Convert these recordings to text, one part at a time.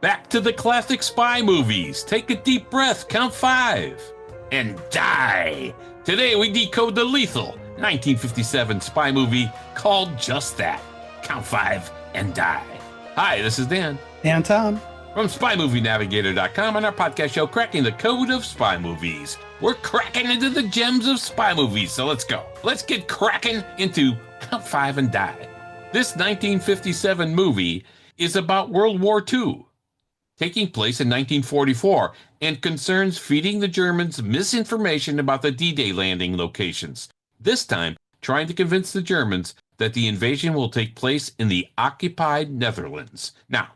Back to the classic spy movies. Take a deep breath, count 5, and die. Today we decode the lethal 1957 spy movie called just that. Count 5 and die. Hi, this is Dan. And Tom. From SpyMovieNavigator.com and our podcast show, Cracking the Code of Spy Movies. We're cracking into the gems of spy movies, so let's go. Let's get cracking into Count 5 and Die. This 1957 movie is about World War II, taking place in 1944, and concerns feeding the Germans misinformation about the D-Day landing locations. This time, trying to convince the Germans that the invasion will take place in the occupied Netherlands. Now,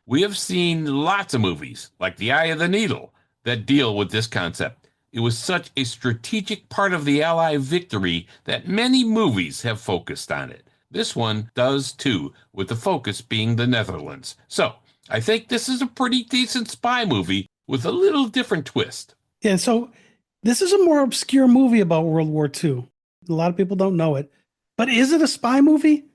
we have seen lots of movies, like The Eye of the Needle, that deal with this concept. It was such a strategic part of the Allied victory that many movies have focused on it. This one does too, with the focus being the Netherlands. So, I think this is a pretty decent spy movie with a little different twist. Yeah, so this is a more obscure movie about World War II. A lot of people don't know it. But is it a spy movie?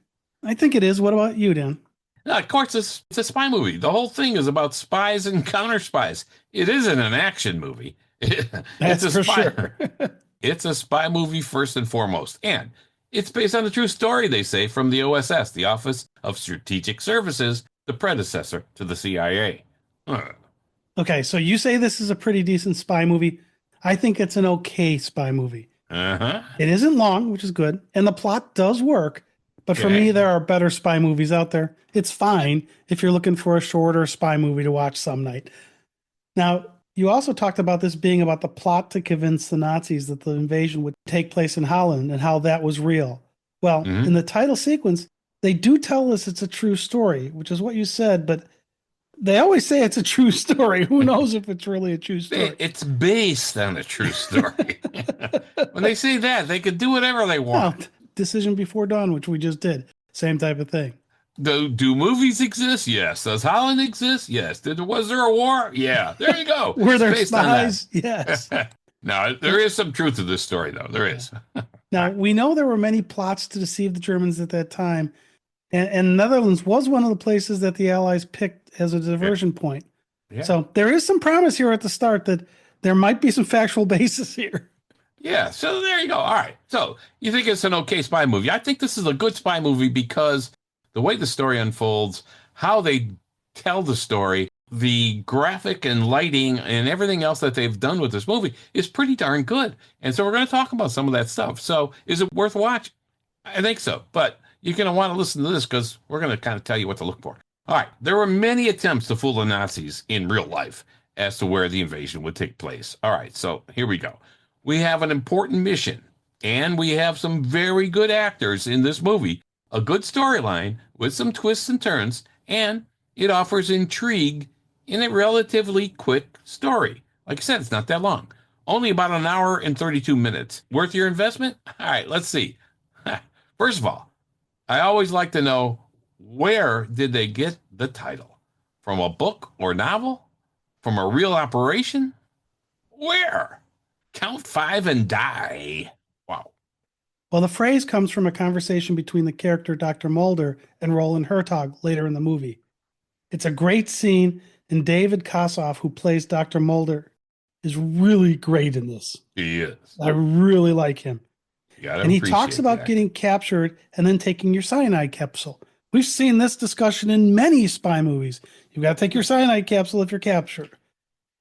I think it is. What about you, Dan? No, of course, it's a spy movie. The whole thing is about spies and counter spies. It isn't an action movie. That's a for spy. sure. It's a spy movie first and foremost. And it's based on a true story, they say, from the OSS, the Office of Strategic Services, the predecessor to the CIA. Okay, so you say this is a pretty decent spy movie. I think it's an okay spy movie. Uh-huh. It isn't long, which is good. And the plot does work. But for me, there are better spy movies out there. It's fine if you're looking for a shorter spy movie to watch some night. Now, you also talked about this being about the plot to convince the Nazis that the invasion would take place in Holland and how that was real. Well, in the title sequence, they do tell us it's a true story, which is what you said, but they always say it's a true story. Who knows if it's really a true story? It's based on a true story. When they say that, they could do whatever they want. Well, Decision Before Dawn, which we just did. Same type of thing. Do movies exist? Yes. Does Holland exist? Yes. Was there a war? Yeah. There you go. Were there spies? Yes. No, there is some truth to this story, though. There is. Now, we know there were many plots to deceive the Germans at that time, and Netherlands was one of the places that the Allies picked as a diversion point. Yeah. So there is some promise here at the start that there might be some factual basis here. Yeah, so there you go. All right. So you think it's an okay spy movie. I think this is a good spy movie because the way the story unfolds, how they tell the story, the graphic and lighting and everything else that they've done with this movie is pretty darn good. And so we're going to talk about some of that stuff. So is it worth watching? I think so. But you're going to want to listen to this because we're going to kind of tell you what to look for. All right. There were many attempts to fool the Nazis in real life as to where the invasion would take place. All right. So here we go. We have an important mission, and we have some very good actors in this movie, a good storyline with some twists and turns, and it offers intrigue in a relatively quick story. Like I said, it's not that long. Only about an hour and 32 minutes. Worth your investment? All right, let's see. First of all, I always like to know, where did they get the title? From a book or novel? From a real operation? Where? Count 5 and die. Wow. Well, the phrase comes from a conversation between the character Dr. Mulder and Roland Hertog later in the movie. It's a great scene, and David Kossoff, who plays Dr. Mulder, is really great in this. He is. I really like him. And he talks about getting captured and then taking your cyanide capsule. We've seen this discussion in many spy movies. You've got to take your cyanide capsule if you're captured.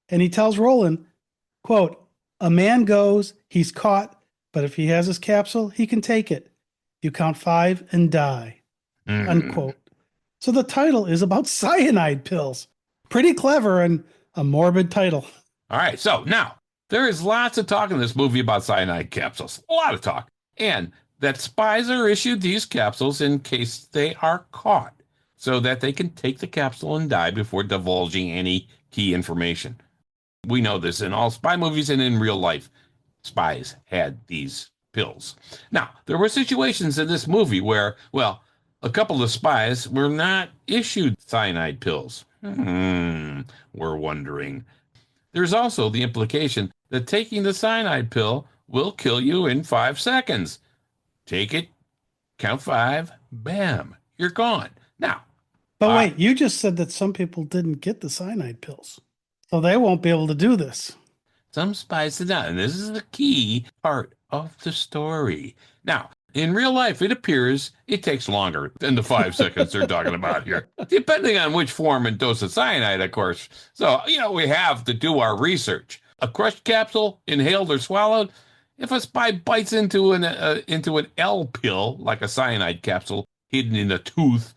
And he tells Roland, quote, "A man goes, he's caught, but if he has his capsule, he can take it. You count 5 and die." Unquote. So the title is about cyanide pills. Pretty clever and a morbid title. All right. So now there is lots of talk in this movie about cyanide capsules. A lot of talk. And that spies are issued these capsules in case they are caught so that they can take the capsule and die before divulging any key information. We know this in all spy movies and in real life. Spies had these pills. Now, there were situations in this movie where, well, a couple of spies were not issued cyanide pills. We're wondering. There's also the implication that taking the cyanide pill will kill you in 5 seconds. Take it, count 5, bam, you're gone. Now, But All right. wait, you just said that some people didn't get the cyanide pills. So they won't be able to do this. Some spice it down. And this is the key part of the story. Now, in real life, it appears it takes longer than the 5 seconds they're talking about here, depending on which form and dose of cyanide, of course. So, we have to do our research. A crushed capsule, inhaled or swallowed. If a spy bites into an L pill, like a cyanide capsule hidden in a tooth,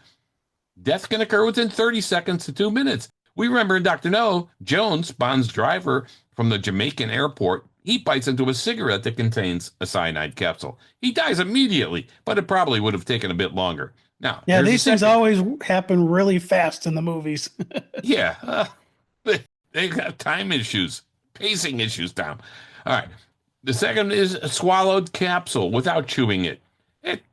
death can occur within 30 seconds to 2 minutes. We remember in Dr. No, Jones, Bond's driver from the Jamaican airport, he bites into a cigarette that contains a cyanide capsule. He dies immediately, but it probably would have taken a bit longer. Now, Yeah, these things always happen really fast in the movies. Yeah, they got time issues, pacing issues down. All right. The second is a swallowed capsule without chewing it.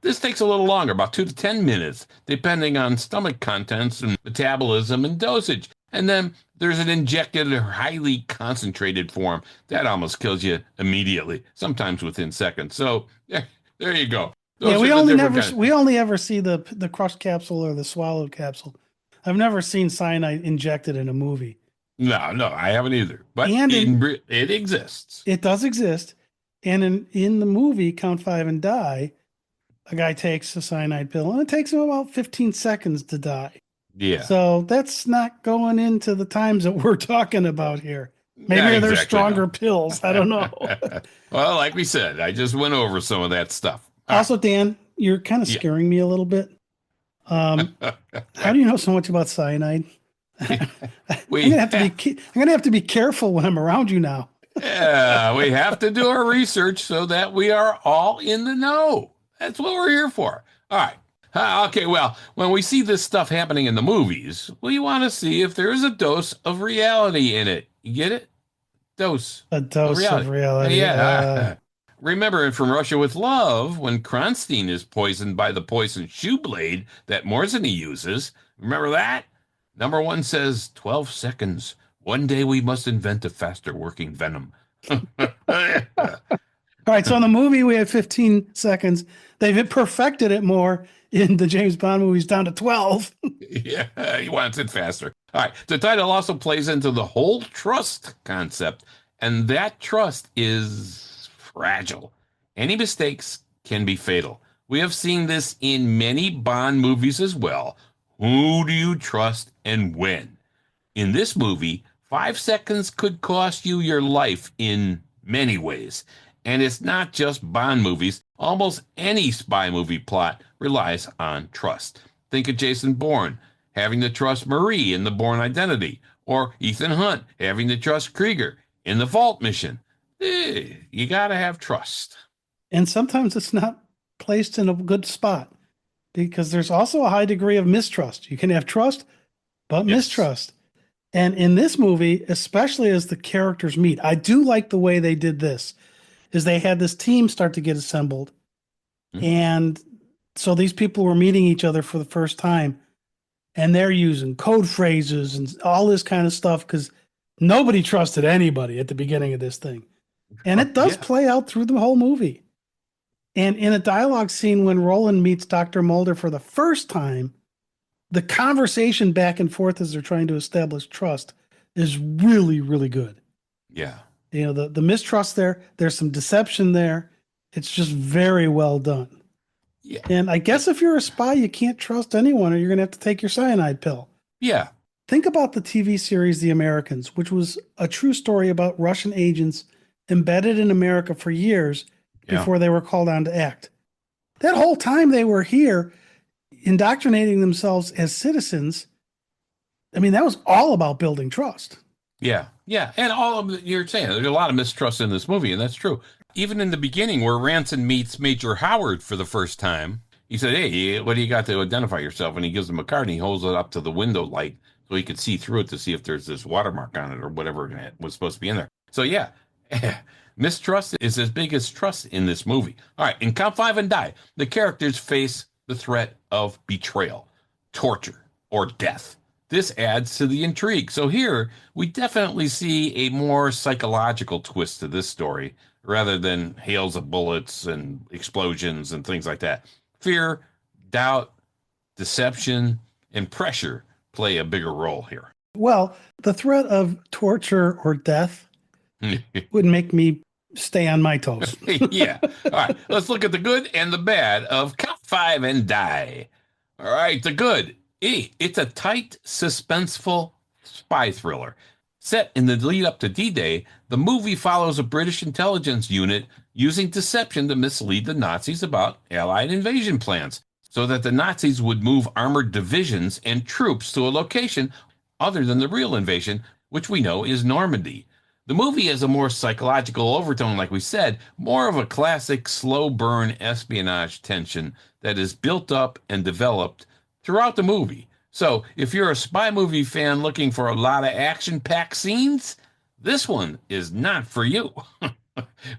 This takes a little longer, about 2 to 10 minutes, depending on stomach contents and metabolism and dosage. And then there's an injected or highly concentrated form that almost kills you immediately, sometimes within seconds. So there you go. Yeah, we only ever see the crushed capsule or the swallowed capsule. I've never seen cyanide injected in a movie. No, I haven't either. But it exists. It does exist. And in the movie Count Five and Die, a guy takes a cyanide pill and it takes him about 15 seconds to die. Yeah. So that's not going into the times that we're talking about here. Maybe there's stronger pills. I don't know. Well, like we said, I just went over some of that stuff. Also, Dan, you're kind of scaring me a little bit. How do you know so much about cyanide? I'm gonna have to be careful when I'm around you now. Yeah, we have to do our research so that we are all in the know. That's what we're here for. All right. Okay, well, when we see this stuff happening in the movies, we want to see if there is a dose of reality in it. You get it? Dose. A dose of reality. Yeah. Remember in From Russia with Love, when Kronstein is poisoned by the poisoned shoe blade that Morzeny uses. Remember that? Number 1 says 12 seconds. One day we must invent a faster working venom. All right, so in the movie we had 15 seconds. They've perfected it more in the James Bond movies down to 12. Yeah, he wants it faster. All right, the title also plays into the whole trust concept, and that trust is fragile. Any mistakes can be fatal. We have seen this in many Bond movies as well. Who do you trust and when? In this movie, 5 seconds could cost you your life in many ways. And it's not just Bond movies. Almost any spy movie plot relies on trust. Think of Jason Bourne having to trust Marie in The Bourne Identity, or Ethan Hunt having to trust Krieger in The Vault Mission. You got to have trust. And sometimes it's not placed in a good spot because there's also a high degree of mistrust. You can have trust, but mistrust. And in this movie, especially as the characters meet, I do like the way they did this, is they had this team start to get assembled. Mm-hmm. And so these people were meeting each other for the first time, and they're using code phrases and all this kind of stuff because nobody trusted anybody at the beginning of this thing. And it does play out through the whole movie. And in a dialogue scene when Roland meets Dr. Mulder for the first time, the conversation back and forth as they're trying to establish trust is really, really good. Yeah. You know, the mistrust there's some deception there. It's just very well done. Yeah. And I guess if you're a spy, you can't trust anyone or you're going to have to take your cyanide pill. Yeah. Think about the TV series The Americans, which was a true story about Russian agents embedded in America for years before they were called on to act. That whole time they were here indoctrinating themselves as citizens. I mean, that was all about building trust. Yeah. Yeah. And all of you're saying there's a lot of mistrust in this movie, and that's true. Even in the beginning where Ranson meets Major Howard for the first time, he said, "Hey, what do you got to identify yourself?" And he gives him a card and he holds it up to the window light so he could see through it to see if there's this watermark on it or whatever was supposed to be in there. So yeah, mistrust is as big as trust in this movie. All right, in Count Five and Die, the characters face the threat of betrayal, torture, or death. This adds to the intrigue. So here, we definitely see a more psychological twist to this story rather than hails of bullets and explosions and things like that. Fear, doubt, deception, and pressure play a bigger role here. Well, the threat of torture or death would make me stay on my toes. Yeah. All right. Let's look at the good and the bad of Count Five and Die. All right. The good. It's a tight, suspenseful spy thriller. Set in the lead up to D-Day, the movie follows a British intelligence unit using deception to mislead the Nazis about Allied invasion plans so that the Nazis would move armored divisions and troops to a location other than the real invasion, which we know is Normandy. The movie has a more psychological overtone, like we said, more of a classic slow burn espionage tension that is built up and developed throughout the movie. So if you're a spy movie fan looking for a lot of action-packed scenes, this one is not for you.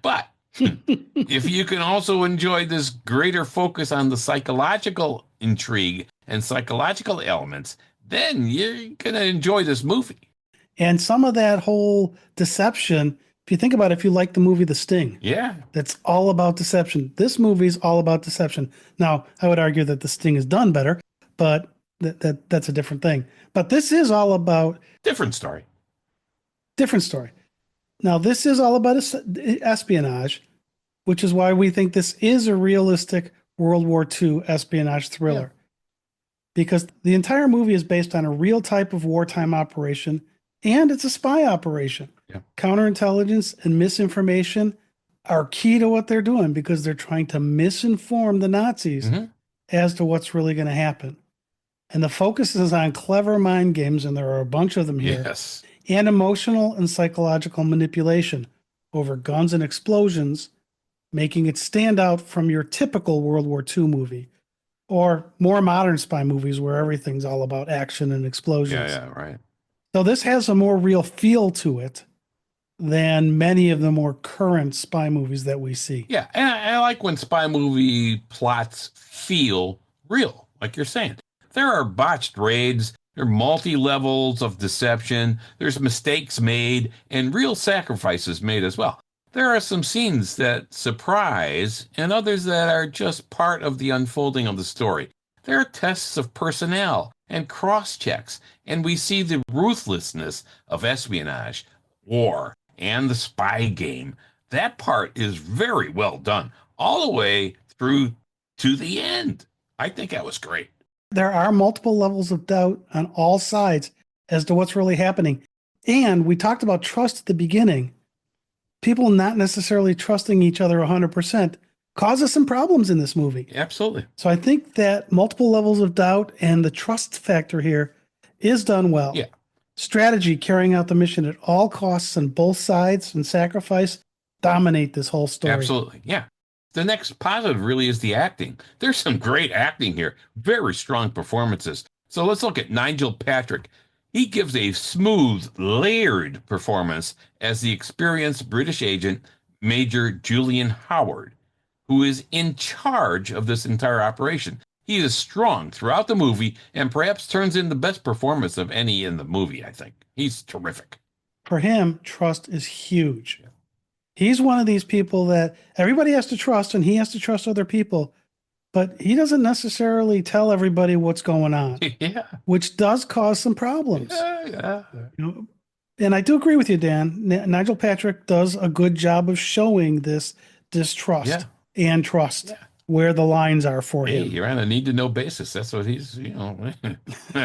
But if you can also enjoy this greater focus on the psychological intrigue and psychological elements, then you're going to enjoy this movie. And some of that whole deception, if you think about it, if you like the movie The Sting, Yeah. that's all about deception. This movie's all about deception. Now, I would argue that The Sting is done better, but that's a different thing. But this is all about Different story. different story. Now, this is all about espionage, which is why we think this is a realistic World War II espionage thriller. Yeah. Because the entire movie is based on a real type of wartime operation, and it's a spy operation. Yeah. Counterintelligence and misinformation are key to what they're doing because they're trying to misinform the Nazis as to what's really going to happen. And the focus is on clever mind games, and there are a bunch of them here. Yes. And emotional and psychological manipulation over guns and explosions, making it stand out from your typical World War II movie or more modern spy movies where everything's all about action and explosions. Yeah, right. So this has a more real feel to it than many of the more current spy movies that we see. Yeah, and I like when spy movie plots feel real, like you're saying. There are botched raids, there are multi-levels of deception, there's mistakes made, and real sacrifices made as well. There are some scenes that surprise, and others that are just part of the unfolding of the story. There are tests of personnel and cross-checks, and we see the ruthlessness of espionage, war, and the spy game. That part is very well done, all the way through to the end. I think that was great. There are multiple levels of doubt on all sides as to what's really happening. And we talked about trust at the beginning. People not necessarily trusting each other 100% causes some problems in this movie. Absolutely. So I think that multiple levels of doubt and the trust factor here is done well. Yeah. Strategy, carrying out the mission at all costs on both sides, and sacrifice dominate this whole story. Absolutely. Yeah. The next positive really is the acting. There's some great acting here. Very strong performances. So let's look at Nigel Patrick. He gives a smooth, layered performance as the experienced British agent, Major Julian Howard, who is in charge of this entire operation. He is strong throughout the movie and perhaps turns in the best performance of any in the movie, I think. He's terrific. For him, trust is huge. Yeah. He's one of these people that everybody has to trust, and he has to trust other people, but he doesn't necessarily tell everybody what's going on, yeah, which does cause some problems. Yeah. You know, and I do agree with you, Dan. Nigel Patrick does a good job of showing this distrust and trust where the lines are for him. You're on a need-to-know basis. That's what he's,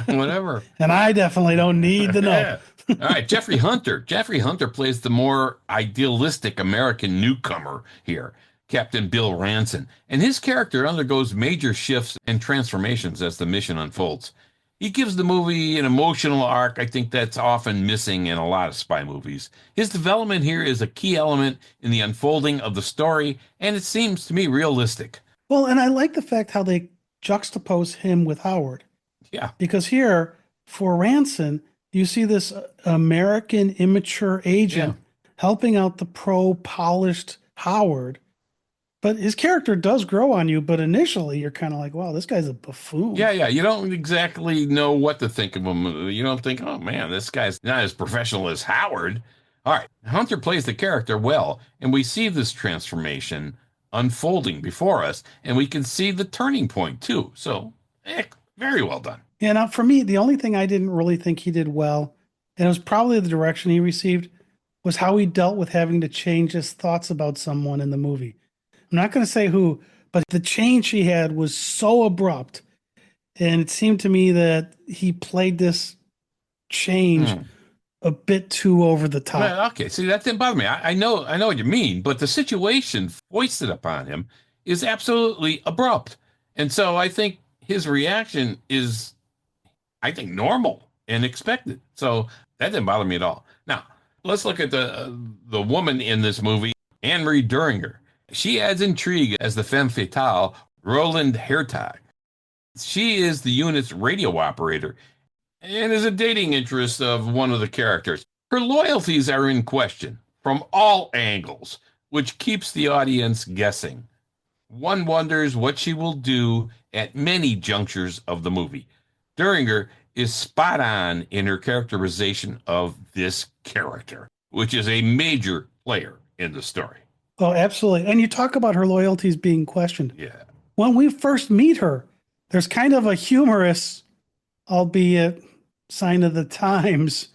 whatever. And I definitely don't need to know. All right, Jeffrey Hunter. Jeffrey Hunter plays the more idealistic American newcomer here, Captain Bill Ranson, and his character undergoes major shifts and transformations as the mission unfolds. He gives the movie an emotional arc I think that's often missing in a lot of spy movies. His development here is a key element in the unfolding of the story, and it seems to me realistic. Well, and I like the fact how they juxtapose him with Howard. Yeah. Because here, for Ranson, you see this American immature agent helping out the pro-polished Howard. But his character does grow on you, but initially you're kind of like, wow, this guy's a buffoon. Yeah. You don't exactly know what to think of him. You don't think, oh, man, this guy's not as professional as Howard. All right. Hunter plays the character well, and we see this transformation unfolding before us, and we can see the turning point, too. So, very well done. Yeah, now for me, the only thing I didn't really think he did well, and it was probably the direction he received, was how he dealt with having to change his thoughts about someone in the movie. I'm not going to say who, but the change he had was so abrupt. And it seemed to me that he played this change Hmm. a bit too over the top. Well, okay, see that didn't bother me. I know what you mean, but the situation foisted upon him is absolutely abrupt, and so I think his reaction is, I think, normal and expected. So that didn't bother me at all. Now let's look at the woman in this movie, Anne-Marie Duringer. She adds intrigue as the femme fatale, Roland Hertog. She is the unit's radio operator and is a dating interest of one of the characters. Her loyalties are in question from all angles, which keeps the audience guessing. One wonders what she will do at many junctures of the movie. Duringer is spot on in her characterization of this character, which is a major player in the story. Oh, absolutely. And you talk about her loyalties being questioned. Yeah. When we first meet her, there's kind of a humorous, albeit sign of the times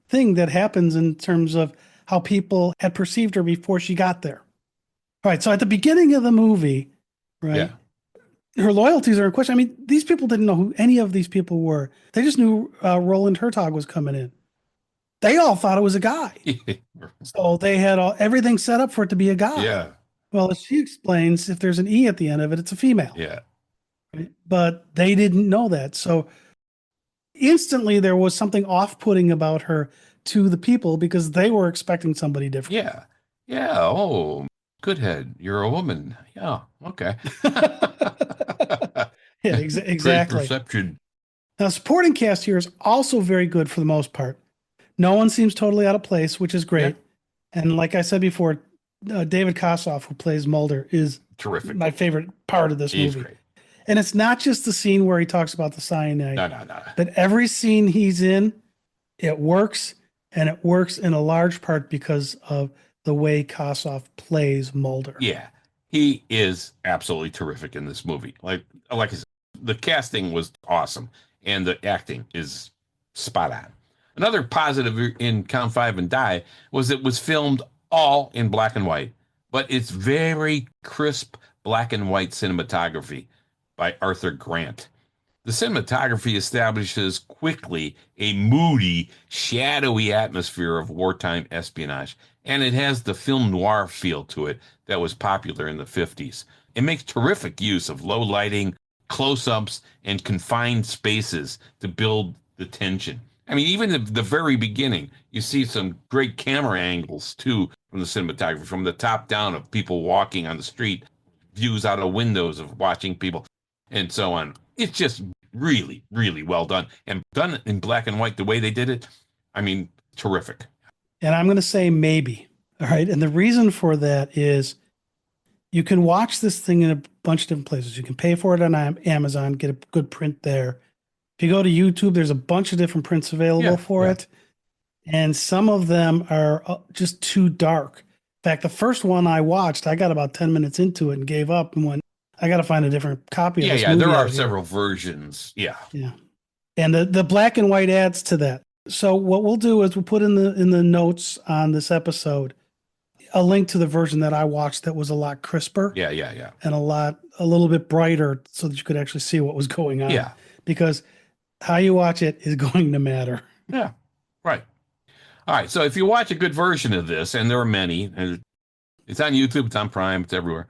thing that happens in terms of how people had perceived her before she got there. All right. So at the beginning of the movie, right, Yeah. her loyalties are in question. I mean, these people didn't know who any of these people were. They just knew Roland Hertog was coming in. They all thought it was a guy. So they had everything set up for it to be a guy. Yeah. Well, as she explains, if there's an E at the end of it, it's a female. Yeah. Right? But they didn't know that. So instantly there was something off-putting about her to the people because they were expecting somebody different. Yeah. Yeah. Oh, good head. You're a woman. Yeah. Okay. Yeah, Great exactly. perception. Now, supporting cast here is also very good for the most part. No one seems totally out of place, which is great. Yeah. And like I said before, David Kossoff, who plays Mulder, is Terrific. my favorite part of this He's movie. great. And it's not just the scene where he talks about the cyanide, No. but every scene he's in, it works. And it works in a large part because of the way Kossoff plays Mulder. Yeah. He is absolutely terrific in this movie. Like I said, the casting was awesome and the acting is spot on. Another positive in Count Five and Die was it was filmed all in black and white, but it's very crisp black and white cinematography by Arthur Grant. The cinematography establishes quickly a moody, shadowy atmosphere of wartime espionage, and it has the film noir feel to it that was popular in the 50s. It makes terrific use of low lighting, close ups, and confined spaces to build the tension. I mean, even at the very beginning, you see some great camera angles too from the cinematography, from the top down of people walking on the street, views out of windows of watching people, and so on. It's just really, really well done. And done in black and white the way they did it, I mean, terrific. And I'm going to say maybe. All right. And the reason for that is you can watch this thing in a bunch of different places. You can pay for it on Amazon, get a good print there. If you go to YouTube, there's a bunch of different prints available for it. And some of them are just too dark. In fact, the first one I watched, I got about 10 minutes into it and gave up and went, I got to find a different copy of this movie. There are out here. several versions. Yeah. And the black and white adds to that. So what we'll do is we'll put in the notes on this episode a link to the version that I watched that was a lot crisper. Yeah. And a little bit brighter so that you could actually see what was going on. Yeah. Because how you watch it is going to matter. Yeah. Right. All right. So if you watch a good version of this, and there are many, it's on YouTube, it's on Prime, it's everywhere.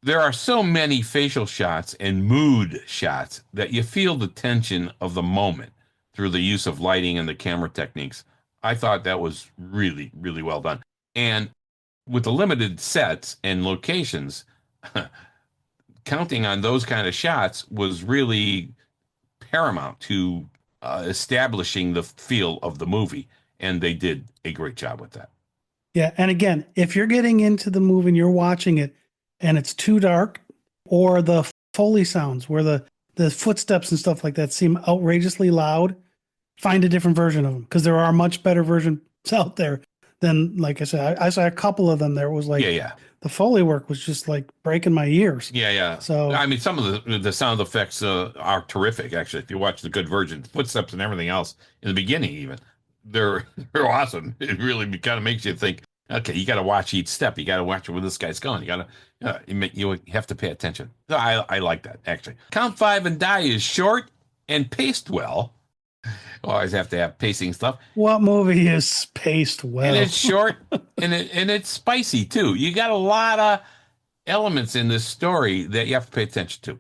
There are so many facial shots and mood shots that you feel the tension of the moment through the use of lighting and the camera techniques. I thought that was really, really well done. And with the limited sets and locations, counting on those kind of shots was really paramount to establishing the feel of the movie. And they did a great job with that. Yeah. And again, if you're getting into the movie and you're watching it and it's too dark, or the Foley sounds where the footsteps and stuff like that seem outrageously loud, find a different version of them, because there are much better versions out there than, like I said, I saw a couple of them. There was like the Foley work was just like breaking my ears. Yeah, yeah. So I mean, some of the sound effects are terrific. Actually, if you watch the good version, footsteps and everything else in the beginning, even they're they're awesome. It really kind of makes you think. Okay, you got to watch each step. You got to watch where this guy's going. You got to you have to pay attention. So I like that actually. Count Five and Die is short and paced well. Always have to have pacing stuff, what movie is paced and well? it's short and it's spicy too. You got a lot of elements in this story that you have to pay attention to.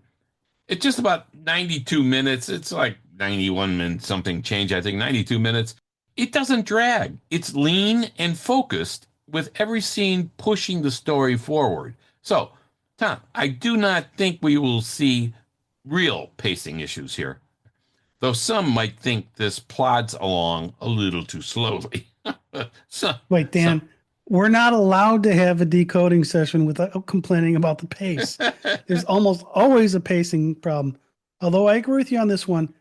It's just about 92 minutes. It's like 91 minutes, something change, I think, 92 minutes. It doesn't drag. It's lean and focused with every scene pushing the story forward. So, Tom, I do not think we will see real pacing issues here, though some might think this plods along a little too slowly. so, Wait, so Dan, we're not allowed to have a decoding session without complaining about the pace. There's almost always a pacing problem. Although I agree with you on this one,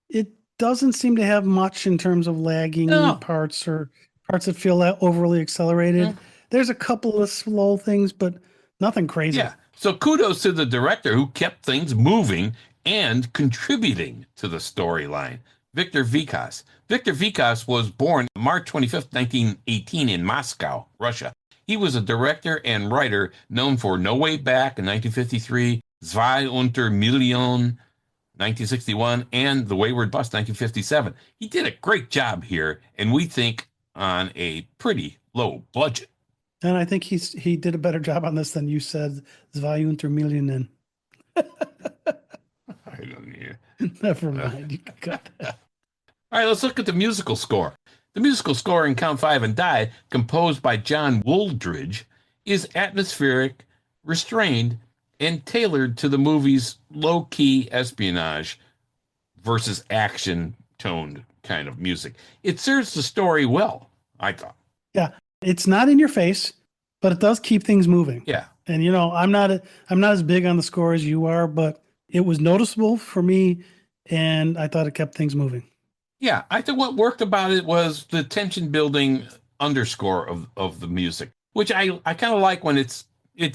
it doesn't seem to have much in terms of lagging no, parts or parts that feel overly accelerated. There's a couple of slow things, but nothing crazy. yeah. So kudos to the director who kept things moving and contributing to the storyline. Victor Vikas. Victor Vikas was born March 25th, 1918 in Moscow, Russia. He was a director and writer known for No Way Back in 1953, Zwei unter Million 1961, and The Wayward Bus 1957. He did a great job here, and we think on a pretty low budget. And I think he did a better job on this than you said. Zwei unter Millionen. I don't need Never mind. You can cut that. All right, let's look at the musical score. The musical score in Count Five and Die, composed by John Wooldridge, is atmospheric, restrained, and tailored to the movie's low-key espionage versus action-toned kind of music. It serves the story well, I thought. Yeah, it's not in your face, but it does keep things moving. Yeah. And you know, I'm not as big on the score as you are, but it was noticeable for me, and I thought it kept things moving. Yeah, I think what worked about it was the tension building underscore of the music, which I kind of like when it's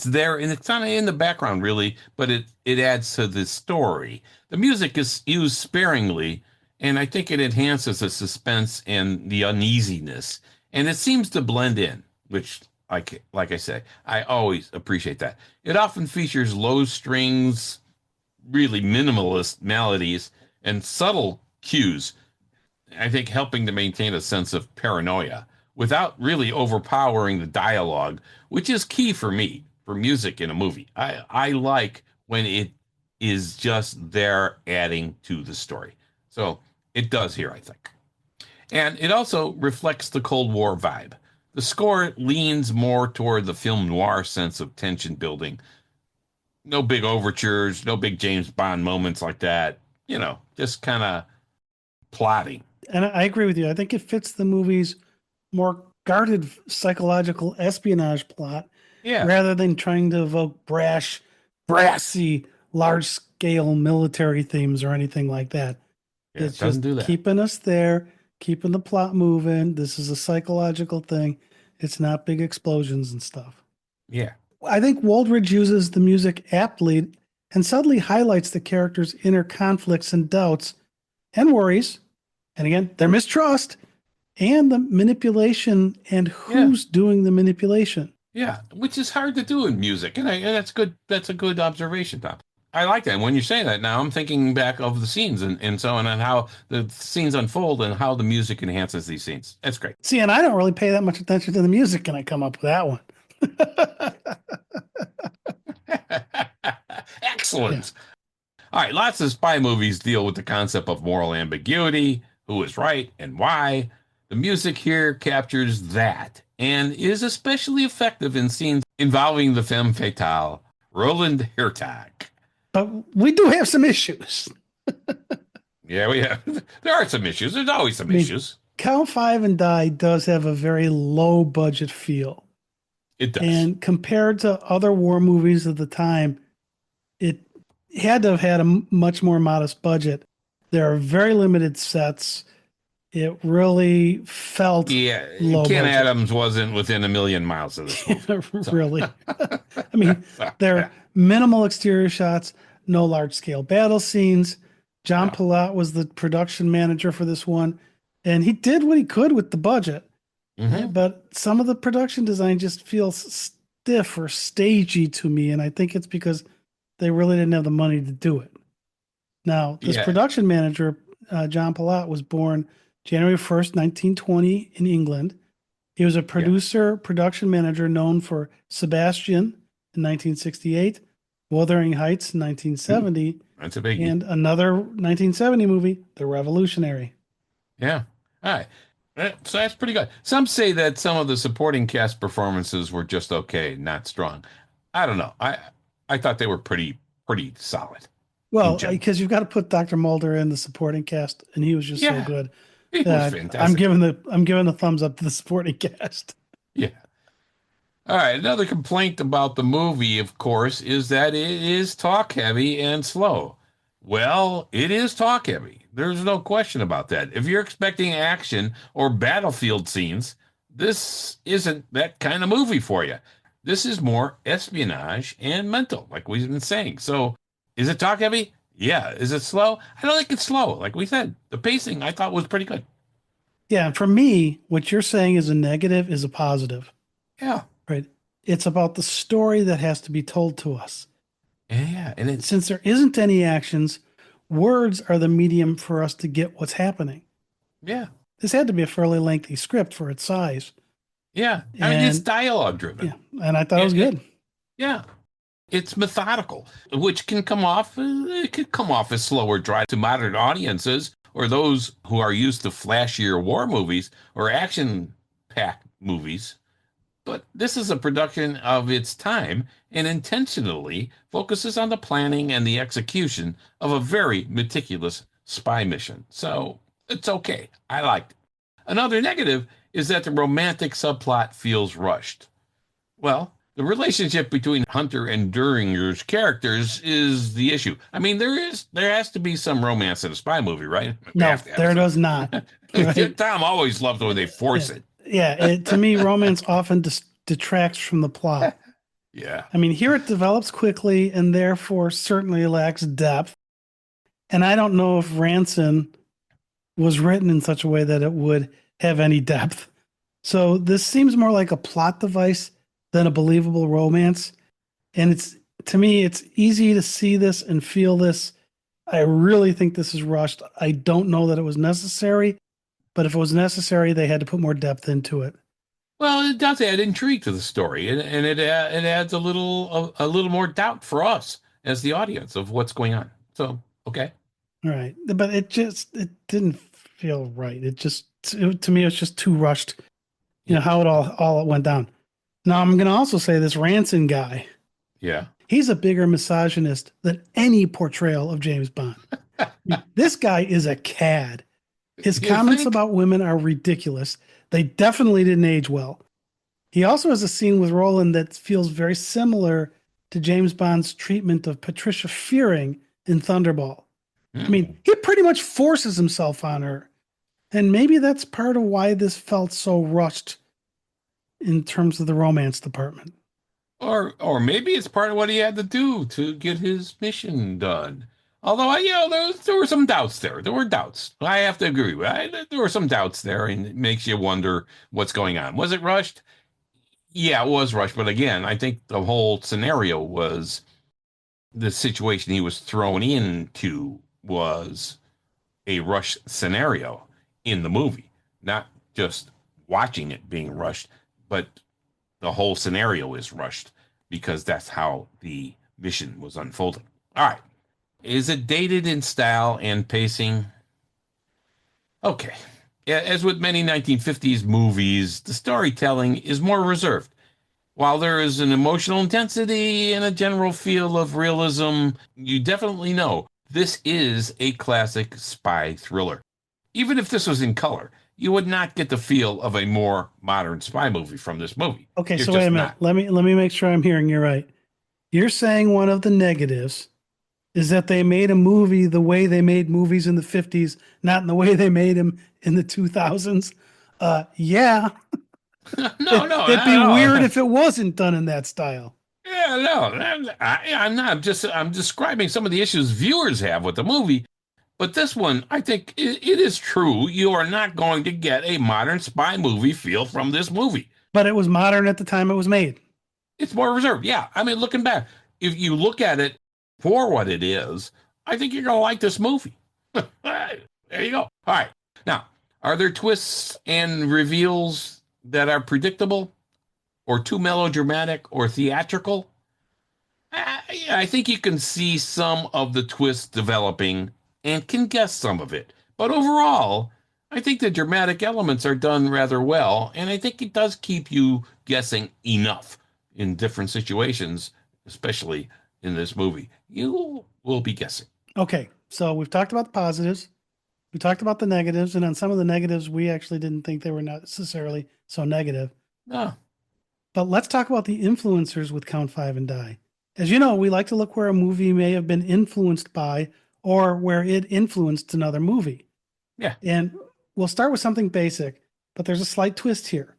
there and it's kind of in the background really, but it adds to the story. The music is used sparingly, and I think it enhances the suspense and the uneasiness, and it seems to blend in, which like I say, I always appreciate that. It often features low strings, really minimalist melodies, and subtle cues, I think, helping to maintain a sense of paranoia without really overpowering the dialogue, which is key for me for music in a movie. I like when it is just there adding to the story. So it does here, I think. And it also reflects the Cold War vibe. The score leans more toward the film noir sense of tension building. No big overtures, no big James Bond moments like that. Just kind of plotting. And I agree with you. I think it fits the movie's more guarded psychological espionage plot Yeah. rather than trying to evoke brassy, large scale military themes or anything like that. Yeah, It's it doesn't just do that. keeping us there, keeping the plot moving. This is a psychological thing. It's not big explosions and stuff. Yeah. I think Waldridge uses the music aptly and subtly highlights the characters' inner conflicts and doubts and worries. And again, their mistrust and the manipulation and who's doing the manipulation. Yeah, which is hard to do in music, and that's good. That's a good observation, Tom. I like that. When you say that now, I'm thinking back of the scenes and so on, and how the scenes unfold and how the music enhances these scenes. That's great. See, and I don't really pay that much attention to the music, and I come up with that one. Excellent. All right, lots of spy movies deal with the concept of moral ambiguity, who is right and why. The music here captures that and is especially effective in scenes involving the femme fatale, Roland Hertog. But we do have some issues. Yeah, we have. There are some issues. There's always some issues. Count Five and Die does have a very low budget feel. It does. And compared to other war movies of the time, it had to have had a much more modest budget. There are very limited sets. It really felt Yeah, low Ken budget. Adams wasn't within a million miles of this movie. So, Really. I mean, there yeah, are minimal exterior shots, no large scale battle scenes. John no, Palat was the production manager for this one, and he did what he could with the budget. hmm But some of the production design just feels stiff or stagey to me, and I think it's because they really didn't have the money to do it. Now, this yeah, production manager, John Palat, was born January 1st, 1920, in England. He was a yeah. producer, production manager known for Sebastian in 1968, Wuthering Heights in Ooh, 1970, that's a biggie. and another 1970 movie, The Revolutionary. Yeah. All right. So that's pretty good. Some say that some of the supporting cast performances were just okay, not strong. I don't know. I thought they were pretty solid in Well, general. because you've got to put Dr. Mulder in the supporting cast, and he was just so Yeah, good it was that I'm fantastic. giving the thumbs up to the supporting cast. Yeah. All right. Another complaint about the movie, of course, is that it is talk heavy and slow. Well, it is talk heavy. There's no question about that. If you're expecting action or battlefield scenes, this isn't that kind of movie for you. This is more espionage and mental, like we've been saying. So, is it talk heavy? Yeah. Is it slow? I don't think it's slow. Like we said, the pacing I thought was pretty good. Yeah, for me, what you're saying is a negative is a positive, Yeah. right? It's about the story that has to be told to us. Yeah. And it's, Since there isn't any actions, words are the medium for us to get what's happening. yeah. This had to be a fairly lengthy script for its size. Yeah. I mean, it's And dialogue driven. yeah, and I thought it was good. Yeah. It's methodical, which can come off, it could come off as slow or dry to modern audiences or those who are used to flashier war movies or action-packed movies. But this is a production of its time and intentionally focuses on the planning and the execution of a very meticulous spy mission. So it's okay. I liked it. Another negative is that the romantic subplot feels rushed. Well, the relationship between Hunter and Duringer's characters is the issue. I mean, there has to be some romance in a spy movie, right? We No, have to have there some. does not. Right? Tom always loved when they Yeah, force it. yeah. To me, romance often detracts from the plot. Yeah. I mean, here it develops quickly and therefore certainly lacks depth. And I don't know if Ranson was written in such a way that it would have any depth. So this seems more like a plot device than a believable romance. And it's to me, it's easy to see this and feel this. I really think this is rushed. I don't know that it was necessary, but if it was necessary, they had to put more depth into it. Well, it does add intrigue to the story, and it adds a little more doubt for us as the audience of what's going on. So, okay. All right. But it didn't feel right. To me, it was just too rushed. You know, Yeah. how it all it went down. Now, I'm going to also say this Ranson guy, Yeah. he's a bigger misogynist than any portrayal of James Bond. This guy is a cad. His You comments think? about women are ridiculous. They definitely didn't age well. He also has a scene with Roland that feels very similar to James Bond's treatment of Patricia Fearing in Thunderball. I Hmm. mean, he pretty much forces himself on her. And maybe that's part of why this felt so rushed in terms of the romance department. Or maybe it's part of what he had to do to get his mission done. Although there were some doubts there. There were doubts. I have to agree with. There were some doubts there, and it makes you wonder what's going on. Was it rushed? Yeah, it was rushed. But again, I think the whole scenario was the situation he was thrown into was a rush scenario in the movie, not just watching it being rushed, but the whole scenario is rushed because that's how the mission was unfolding. All right. Is it dated in style and pacing? Okay. As with many 1950s movies, the storytelling is more reserved. While there is an emotional intensity and a general feel of realism, you definitely know this is a classic spy thriller. Even if this was in color, you would not get the feel of a more modern spy movie from this movie. Okay, You're so wait a just minute. not. Let me make sure I'm hearing you right. You're saying one of the negatives is that they made a movie the way they made movies in the 50s, not in the way they made them in the 2000s? Yeah. No, no, It'd be weird no. if it wasn't done in that style. Yeah, no, I'm not. I'm describing some of the issues viewers have with the movie. But this one, I think it is true. You are not going to get a modern spy movie feel from this movie. But it was modern at the time it was made. It's more reserved. Yeah. I mean, looking back, if you look at it for what it is, I think you're going to like this movie. There you go. All right. Now, are there twists and reveals that are predictable or too melodramatic or theatrical? I think you can see some of the twists developing and can guess some of it. But overall, I think the dramatic elements are done rather well, and I think it does keep you guessing enough in different situations, especially in this movie. You will be guessing. Okay, so we've talked about the positives, we talked about the negatives, and on some of the negatives, we actually didn't think they were necessarily so negative. Oh, But let's talk about the influencers with Count Five and Die. As you know, we like to look where a movie may have been influenced by or where it influenced another movie. yeah. And we'll start with something basic, but there's a slight twist here.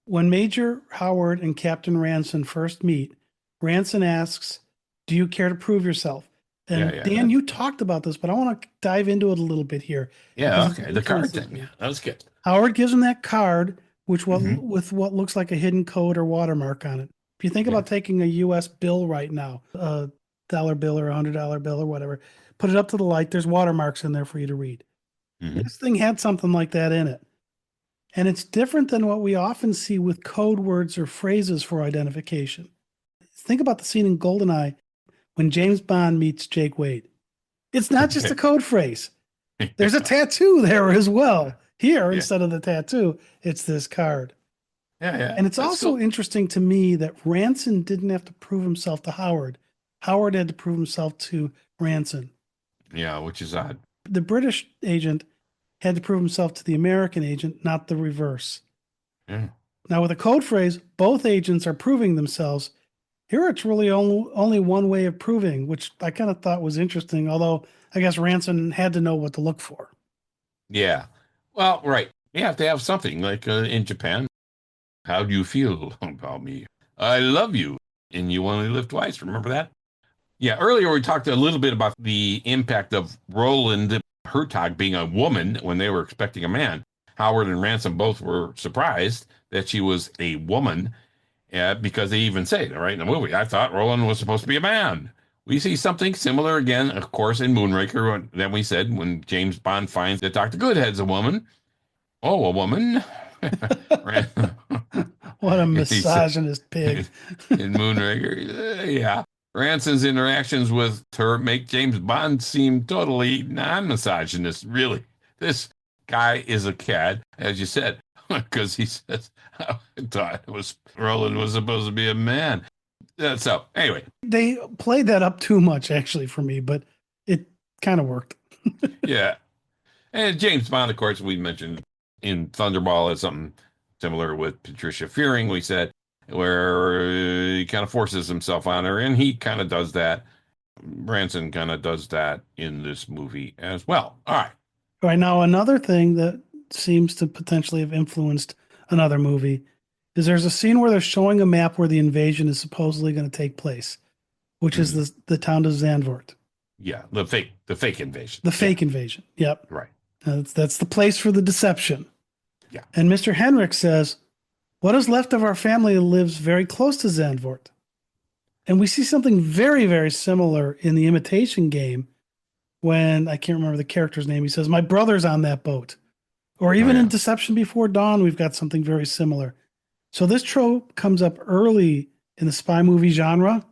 When Major Howard and Captain Ranson first meet, Ranson asks, "Do you care to prove yourself?" And Yeah, Dan, you talked about this, but I want to dive into it a little bit here. Yeah, because okay. The card thing. Yeah, that was good. Howard gives him that card, with Mhm. what looks like a hidden code or watermark on it. If you think Yeah. about taking a U.S. bill right now, a dollar bill or $100 bill or whatever, put it up to the light. There's watermarks in there for you to read. Mhm. This thing had something like that in it. And it's different than what we often see with code words or phrases for identification. Think about the scene in GoldenEye when James Bond meets Jake Wade. It's not just a code phrase. There's a tattoo there as well. Here, Yeah. instead of the tattoo, it's this card. Yeah, yeah. And it's That's also cool. interesting to me that Ranson didn't have to prove himself to Howard. Howard had to prove himself to Ranson. Yeah, which is odd. The British agent had to prove himself to the American agent, not the reverse. Yeah. Now, with a code phrase, both agents are proving themselves. Here, it's really only one way of proving, which I kind of thought was interesting, although I guess Ranson had to know what to look for. Yeah. Well, right. You have to have something like in Japan. How do you feel about me? I love you. And you only live twice. Remember that? Yeah. Earlier, we talked a little bit about the impact of Roland Hertog being a woman when they were expecting a man. Howard and Ransom both were surprised that she was a woman because they even say, right in the movie, I thought Roland was supposed to be a man. We see something similar again, of course, in Moonraker. Then we said when James Bond finds that Dr. Goodhead's a woman. Oh, a woman. What a He said misogynist pig. in Moonraker. Yeah. Ranson's interactions with her make James Bond seem totally non-misogynist. Really, this guy is a cad, as you said, because he says, "I thought it was Roland was supposed to be a man." So anyway, They played that up too much, actually, for me, but it kind of worked. yeah. And James Bond, of course, we mentioned in Thunderball is something similar with Patricia Fearing, we said, where he kind of forces himself on her, and he kind of does that. Branson kind of does that in this movie as well. All right. All right, now another thing that seems to potentially have influenced another movie is there's a scene where they're showing a map where the invasion is supposedly going to take place, which is the town of Zandvoort. Yeah, the fake invasion. The fake invasion. Yep. Right. That's the place for the deception. Yeah. And Mr. Henrik says, "What is left of our family lives very close to Zandvoort." And we see something very, very similar in the Imitation Game when I can't remember the character's name. He says, "My brother's on that boat." Or even in Deception Before Dawn, we've got something very similar. So this trope comes up early in the spy movie genre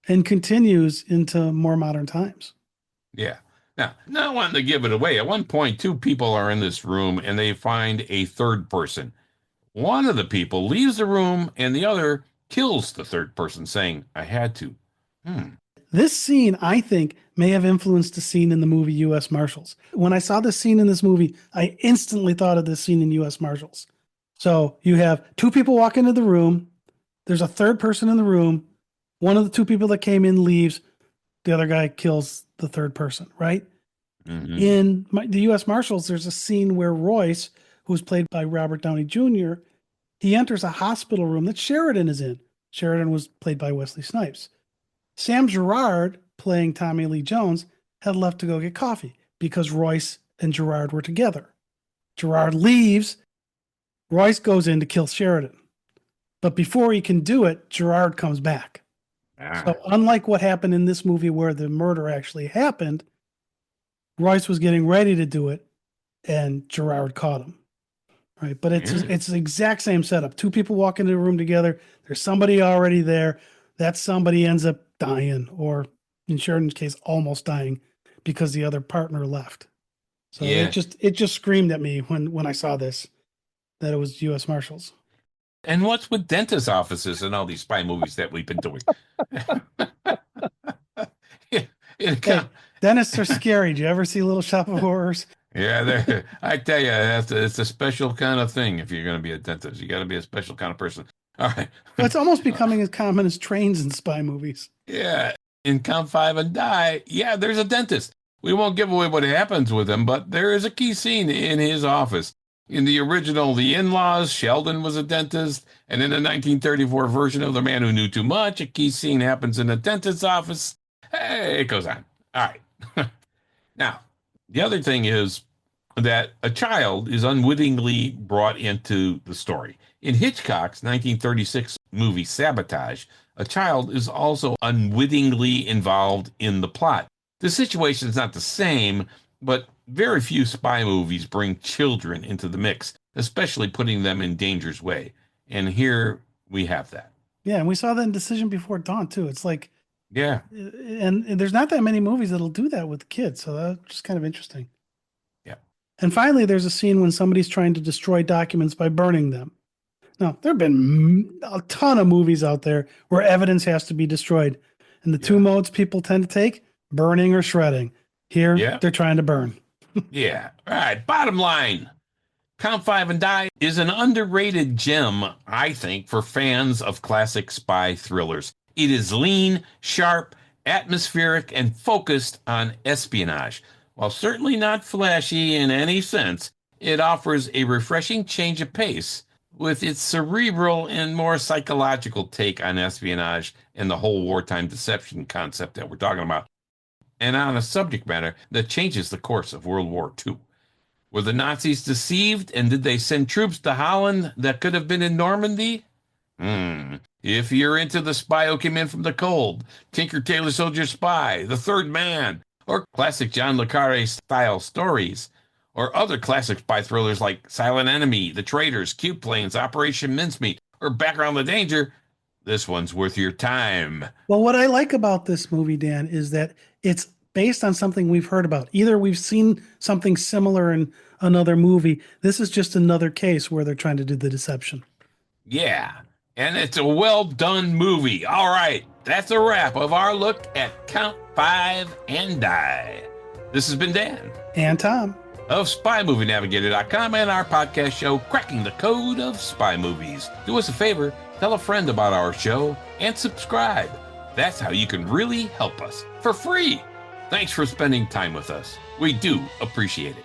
and continues into more modern times. Yeah. Now, not wanting to give it away, at one point, two people are in this room and they find a third person. One of the people leaves the room and the other kills the third person, saying, I had to. This scene, I think, may have influenced a scene in the movie U.S. Marshals. When I saw this scene in this movie, I instantly thought of this scene in U.S. Marshals. So you have two people walk into the room. There's a third person in the room. One of the two people that came in leaves. The other guy kills the third person, right? In the U.S. Marshals, there's a scene where Royce, who's played by Robert Downey Jr., he enters a hospital room that Sheridan is in. Sheridan was played by Wesley Snipes. Sam Gerard, playing Tommy Lee Jones, had left to go get coffee because Royce and Gerard were together. Gerard leaves. Royce goes in to kill Sheridan. But before he can do it, Gerard comes back. So unlike what happened in this movie where the murder actually happened, Royce was getting ready to do it and Gerard caught him. Right. But it's the exact same setup. Two people walk into a room together. There's somebody already there. That somebody ends up dying, or in Sheridan's case, almost dying because the other partner left. So it just screamed at me when I saw this that it was U.S. Marshals. And what's with dentist offices and all these spy movies that we've been doing? Hey, dentists are scary. Do you ever see Little Shop of Horrors? Yeah, I tell you, it's a special kind of thing if you're going to be a dentist. You got to be a special kind of person. All right. Well, it's almost becoming as common as trains in spy movies. Yeah. In Count 5 and Die, there's a dentist. We won't give away what happens with him, but there is a key scene in his office. In the original The In-Laws, Sheldon was a dentist, and in the 1934 version of The Man Who Knew Too Much, a key scene happens in a dentist's office. Hey, it goes on. All right. Now, the other thing is that a child is unwittingly brought into the story. In Hitchcock's 1936 movie Sabotage, a child is also unwittingly involved in the plot. The situation is not the same, but very few spy movies bring children into the mix, especially putting them in danger's way. And here we have that. Yeah, and we saw that in Decision Before Dawn, too. It's like, and there's not that many movies that'll do that with kids, so that's just kind of interesting. Yeah. And finally, there's a scene when somebody's trying to destroy documents by burning them. Now, there have been a ton of movies out there where evidence has to be destroyed. And the two modes people tend to take, burning or shredding. Here, they're trying to burn. Yeah. All right. Bottom line, Count 5 and Die is an underrated gem, I think, for fans of classic spy thrillers. It is lean, sharp, atmospheric, and focused on espionage. While certainly not flashy in any sense, it offers a refreshing change of pace with its cerebral and more psychological take on espionage and the whole wartime deception concept that we're talking about, and on a subject matter that changes the course of World War II. Were the Nazis deceived, and did they send troops to Holland that could have been in Normandy? If you're into the Spy Who Came In From the Cold, Tinker Tailor Soldier Spy, The Third Man, or classic John le Carre style stories, or other classic spy thrillers like Silent Enemy, The Traitors, Cute Planes, Operation Mincemeat, or Background the Danger, this one's worth your time. Well, what I like about this movie, Dan, is that it's based on something we've heard about. Either we've seen something similar in another movie. This is just another case where they're trying to do the deception. Yeah, and it's a well-done movie. All right, that's a wrap of our look at Count 5 and Die. This has been Dan. And Tom. Of SpyMovieNavigator.com and our podcast show, Cracking the Code of Spy Movies. Do us a favor, tell a friend about our show, and subscribe. That's how you can really help us for free. Thanks for spending time with us. We do appreciate it.